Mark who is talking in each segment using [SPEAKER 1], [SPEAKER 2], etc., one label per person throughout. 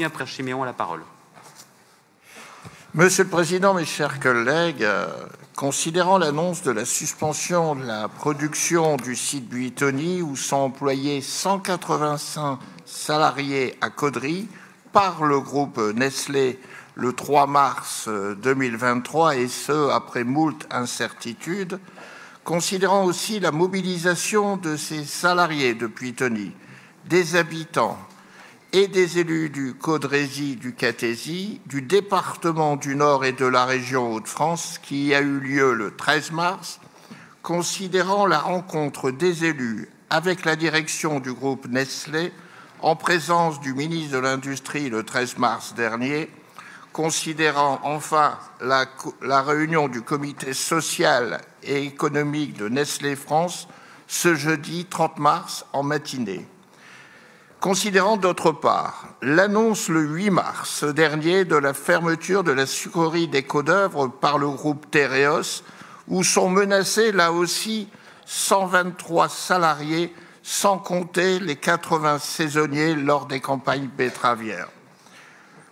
[SPEAKER 1] Après Chiméon a la parole.
[SPEAKER 2] Monsieur le Président, mes chers collègues, considérant l'annonce de la suspension de la production du site Buitoni, où sont employés 185 salariés à Caudry par le groupe Nestlé le 3 mars 2023, et ce, après moult incertitudes, considérant aussi la mobilisation de ces salariés de Buitoni, des habitants, et des élus du Caudrésie, du Catésie, du département du Nord et de la région Hauts-de-France, qui a eu lieu le 13 mars, considérant la rencontre des élus avec la direction du groupe Nestlé, en présence du ministre de l'Industrie le 13 mars dernier, considérant enfin la réunion du comité social et économique de Nestlé France ce jeudi 30 mars en matinée. Considérant d'autre part l'annonce le 8 mars dernier de la fermeture de la sucrerie des Caudœuvres par le groupe Tereos, où sont menacés là aussi 123 salariés, sans compter les 80 saisonniers lors des campagnes betteravières.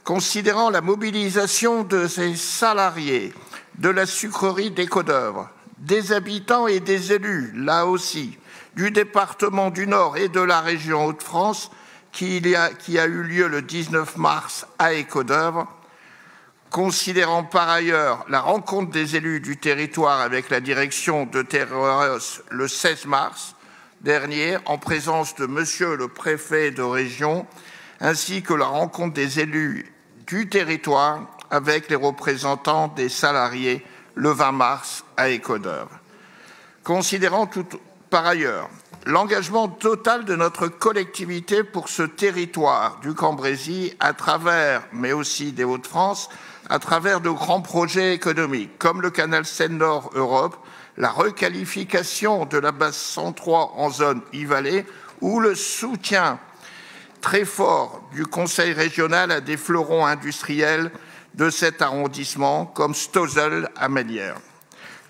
[SPEAKER 2] Considérant la mobilisation de ces salariés de la sucrerie des Caudœuvres, des habitants et des élus, là aussi, du département du Nord et de la région Hauts-de-France, qui a eu lieu le 19 mars à Écaudœuvre, considérant par ailleurs la rencontre des élus du territoire avec la direction de Tereos le 16 mars dernier, en présence de Monsieur le préfet de région, ainsi que la rencontre des élus du territoire avec les représentants des salariés le 20 mars à Écaudœuvre. Considérant par ailleurs l'engagement total de notre collectivité pour ce territoire du Cambrésis, mais aussi des Hauts-de-France, à travers de grands projets économiques, comme le canal Seine-Nord Europe, la requalification de la base 103 en zone e-vallée, ou le soutien très fort du Conseil régional à des fleurons industriels de cet arrondissement, comme Stozel à Mélières.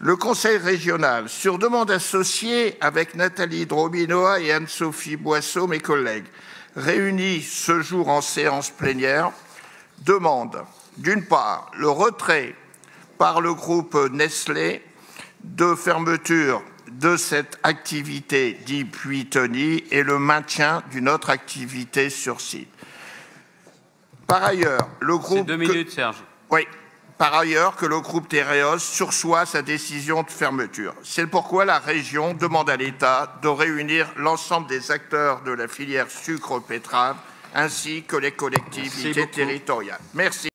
[SPEAKER 2] Le Conseil régional, sur demande associée avec Nathalie Drobinoa et Anne-Sophie Boisseau, mes collègues, réunis ce jour en séance plénière, demande d'une part le retrait par le groupe Nestlé de fermeture de cette activité dite Buitoni et le maintien d'une autre activité sur site. Par ailleurs, le groupe...
[SPEAKER 1] C'est 2 minutes, Serge.
[SPEAKER 2] Oui. Par ailleurs, que le groupe Tereos sursoit sa décision de fermeture. C'est pourquoi la région demande à l'État de réunir l'ensemble des acteurs de la filière sucre-betterave ainsi que les collectivités territoriales. Merci.